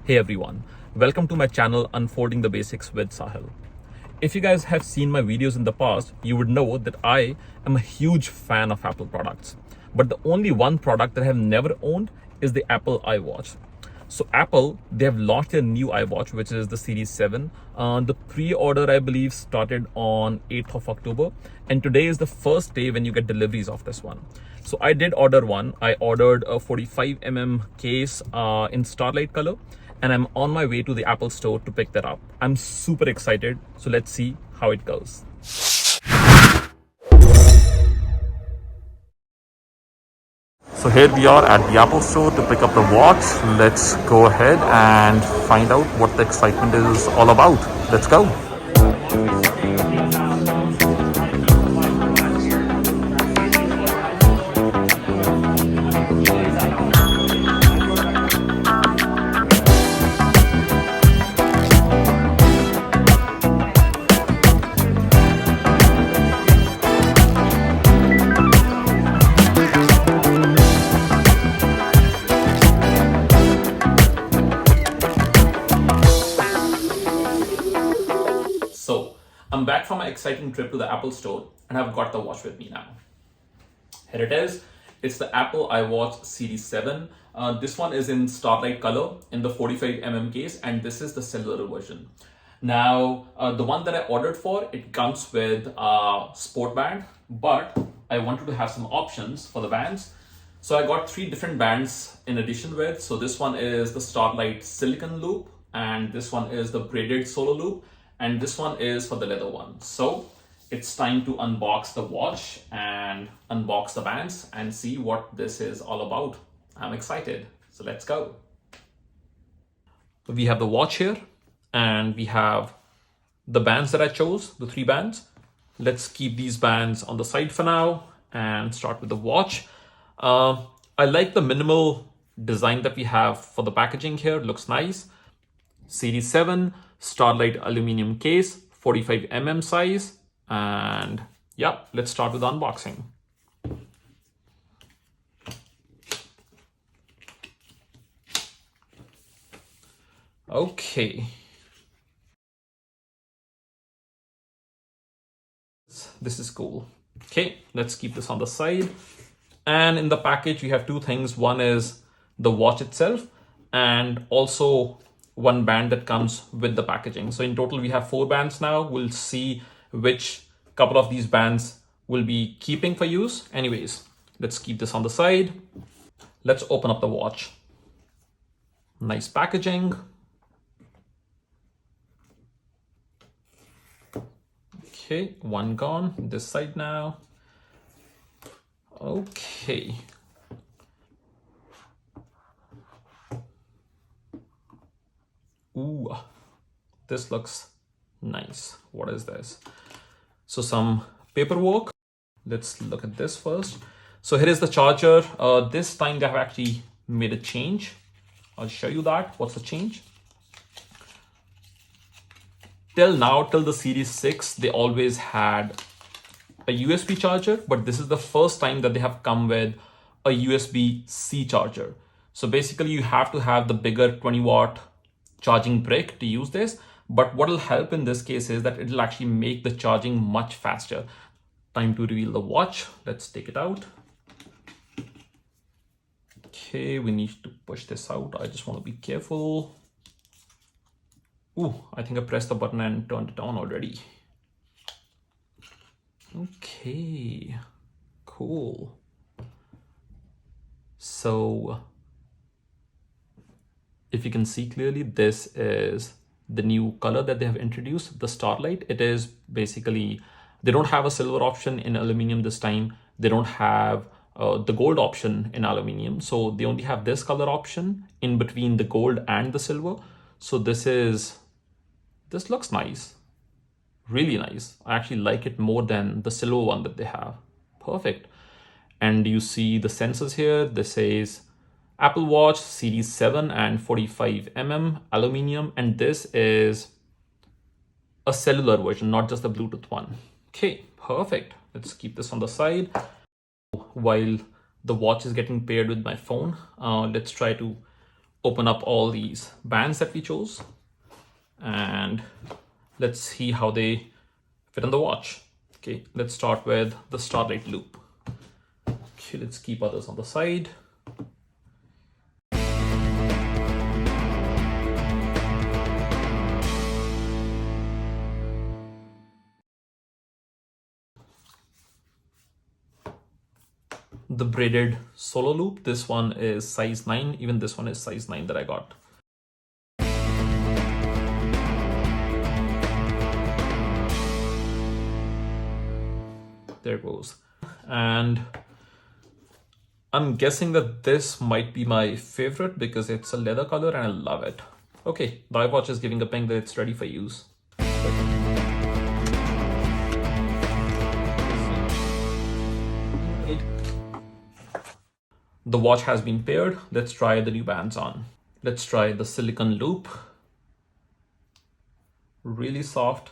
Hey everyone, welcome to my channel Unfolding the Basics with Sahil. If you guys have seen my videos in the past, you would know that I am a huge fan of Apple products. But the only one product that I have never owned is the Apple iWatch. So Apple, they have launched their new iWatch, which is the Series 7. The pre-order, I believe, started on 8th of October. And today is the first day when you get deliveries of this one. So I did order one. I ordered a 45mm case in Starlight color. And I'm on my way to the Apple store to pick that up. I'm super excited. So let's see how it goes. So here we are at the Apple store to pick up the watch. Let's go ahead and find out what the excitement is all about. Let's go. So I'm back from my exciting trip to the Apple store and I've got the watch with me now. Here it is. It's the Apple iWatch Series 7. This one is in Starlight color in the 45mm case, and this is the silver version. Now, the one that I ordered for, it comes with a sport band, but I wanted to have some options for the bands. So I got 3 different bands in addition with. So this one is the Starlight silicon loop, and this one is the braided solo loop, and this one is for the leather one. So it's time to unbox the watch and unbox the bands and see what this is all about. I'm excited. So let's go. We have the watch here and we have the bands that I chose, the 3 bands. Let's keep these bands on the side for now and start with the watch. I like the minimal design that we have for the packaging here. It looks nice. Series 7, Starlight aluminum case, 45mm size. And yeah, let's start with unboxing. Okay. This is cool. Okay, let's keep this on the side. And in the package, we have 2 things. One is the watch itself and also one band that comes with the packaging. So in total, we have 4 bands now. We'll see which couple of these bands will be keeping for use. Anyways, let's keep this on the side. Let's open up the watch. Nice packaging. Okay, one gone. This side now. Okay. Ooh, this looks nice. What is this? So some paperwork. Let's look at this first. So here is the charger. This time they have actually made a change. I'll show you that. What's the change? Till now, till the Series 6, they always had a USB charger, but this is the first time that they have come with a USB-C charger. So basically you have to have the bigger 20-watt charging brick to use this. But what will help in this case is that it'll actually make the charging much faster. Time to reveal the watch. Let's take it out. Okay, we need to push this out. I just want to be careful. Ooh, I think I pressed the button and turned it on already. Okay, cool. So if you can see clearly, this is the new color that they have introduced, the Starlight. It is basically, they don't have a silver option in aluminum this time. They don't have the gold option in aluminum. So they only have this color option in between the gold and the silver. So this looks nice, really nice. I actually like it more than the silver one that they have. Perfect. And you see the sensors here. This says Apple Watch Series 7 and 45mm aluminum, and this is a cellular version, not just the Bluetooth one. Okay, perfect. Let's keep this on the side. While the watch is getting paired with my phone. Let's try to open up all these bands that we chose, and let's see how they fit on the watch. Okay, let's start with the Starlight loop. Okay, let's keep others on the side. The braided solo loop, this one is size 9, even this one is size 9 that I got. There it goes. And I'm guessing that this might be my favorite because it's a leather color and I love it. Okay, the iWatch is giving a ping that it's ready for use. The watch has been paired. Let's try the new bands on. Let's try the silicone loop. Really soft.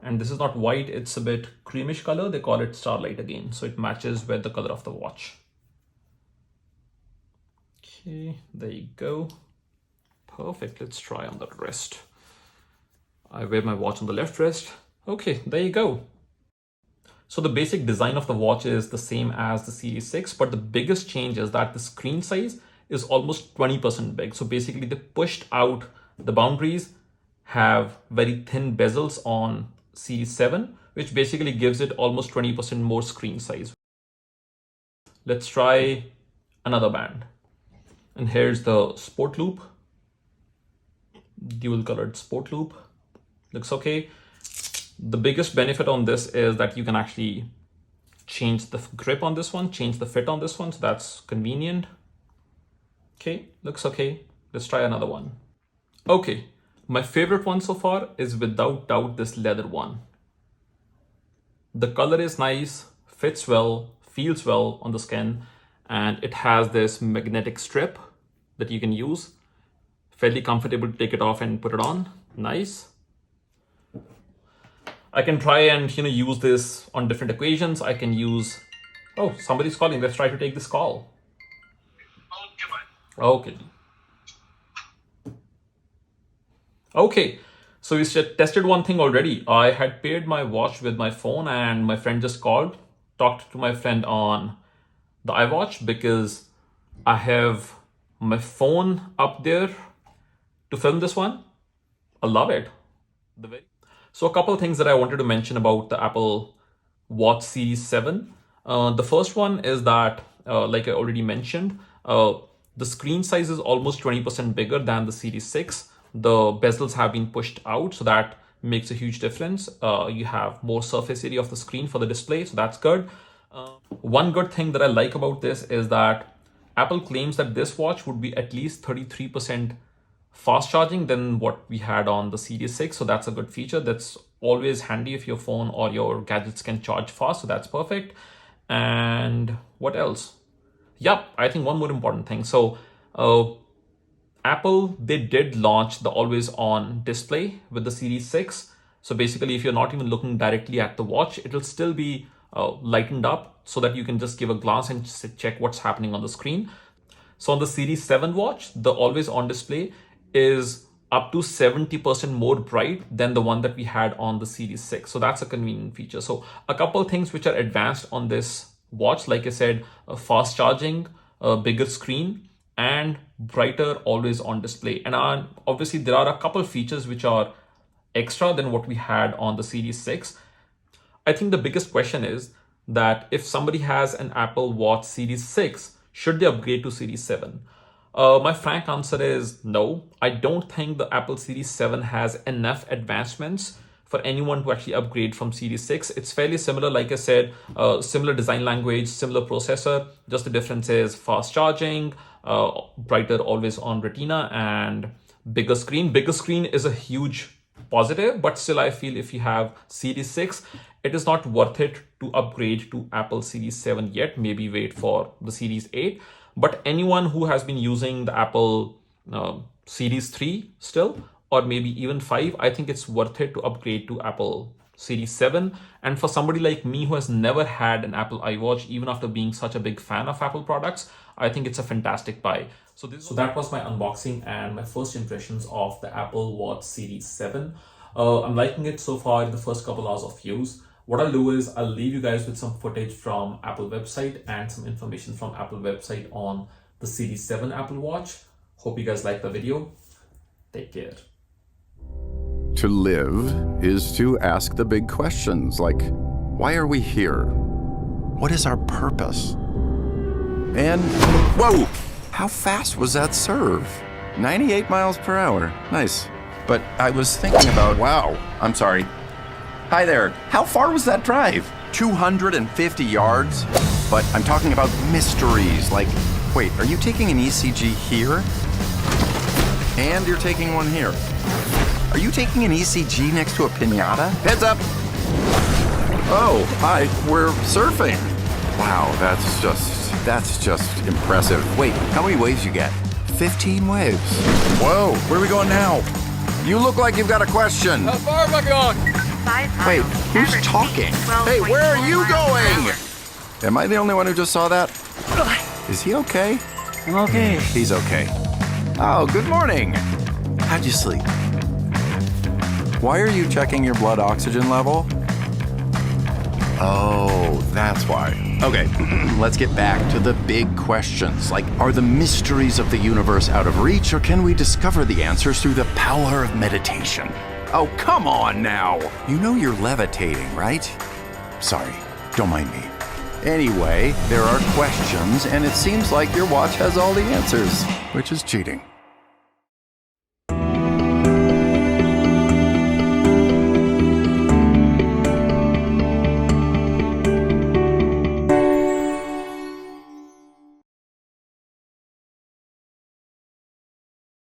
And this is not white, it's a bit creamish color. They call it Starlight again. So it matches with the color of the watch. Okay, there you go. Perfect. Let's try on the wrist. I wear my watch on the left wrist. Okay, there you go. So the basic design of the watch is the same as the Series 6, but the biggest change is that the screen size is almost 20% big. So basically they pushed out the boundaries, have very thin bezels on Series 7, which basically gives it almost 20% more screen size. Let's try another band. And here's the sport loop, dual colored sport loop. Looks okay. The biggest benefit on this is that you can actually change the grip on this one, change the fit on this one. So that's convenient. Okay, looks okay. Let's try another one. Okay, my favorite one so far is without doubt this leather one. The color is nice, fits well, feels well on the skin, and it has this magnetic strip that you can use. Fairly comfortable to take it off and put it on. Nice. I can try and use this on different occasions. I can use, oh, somebody's calling. Let's try to take this call. Okay. Okay, so we tested one thing already. I had paired my watch with my phone and my friend just called, talked to my friend on the iWatch because I have my phone up there to film this one. I love it. So a couple of things that I wanted to mention about the Apple Watch Series 7. The first one is that, like I already mentioned, the screen size is almost 20% bigger than the Series 6. The bezels have been pushed out, so that makes a huge difference. You have more surface area of the screen for the display, so that's good. One good thing that I like about this is that Apple claims that this watch would be at least 33% fast charging than what we had on the Series 6. So that's a good feature. That's always handy if your phone or your gadgets can charge fast. So that's perfect. And what else? Yep, I think one more important thing. So Apple, they did launch the always on display with the Series 6. So basically, if you're not even looking directly at the watch, it'll still be lightened up so that you can just give a glance and check what's happening on the screen. So on the Series 7 watch, the always on display is up to 70% more bright than the one that we had on the Series 6. So that's a convenient feature. So a couple of things which are advanced on this watch, like I said, fast charging, a bigger screen, and brighter always on display. And obviously there are a couple of features which are extra than what we had on the Series 6. I think the biggest question is that if somebody has an Apple Watch Series 6, should they upgrade to Series 7? My frank answer is no. I don't think the Apple Series 7 has enough advancements for anyone to actually upgrade from Series 6. It's fairly similar, like I said, similar design language, similar processor. Just the difference is fast charging, brighter always on retina, and bigger screen. Bigger screen is a huge positive, but still I feel if you have Series 6, it is not worth it to upgrade to Apple Series 7 yet. Maybe wait for the Series 8. But anyone who has been using the Apple Series 3 still, or maybe even 5, I think it's worth it to upgrade to Apple Series 7. And for somebody like me who has never had an Apple iWatch, even after being such a big fan of Apple products, I think it's a fantastic buy. So that was my unboxing and my first impressions of the Apple Watch Series 7. I'm liking it so far in the first couple hours of use. What I'll do is I'll leave you guys with some footage from Apple website and some information from Apple website on the Series 7 Apple Watch. Hope you guys like the video. Take care. To live is to ask the big questions like, why are we here? What is our purpose? And, whoa, how fast was that serve? 98 miles per hour, nice. But I was thinking about, wow, I'm sorry. Hi there, how far was that drive? 250 yards? But I'm talking about mysteries, like, wait, are you taking an ECG here? And you're taking one here. Are you taking an ECG next to a piñata? Heads up! Oh, hi, we're surfing. Wow, that's just impressive. Wait, how many waves you get? 15 waves. Whoa, where are we going now? You look like you've got a question. How far am I going? Wait, who's talking? Hey, where are you going? Am I the only one who just saw that? Is he okay? I'm okay. He's okay. Oh, good morning. How'd you sleep? Why are you checking your blood oxygen level? Oh, that's why. Okay, let's get back to the big questions. Like, are the mysteries of the universe out of reach, or can we discover the answers through the power of meditation? Oh, come on now. You know you're levitating, right? Sorry, don't mind me. Anyway, there are questions, and it seems like your watch has all the answers, which is cheating.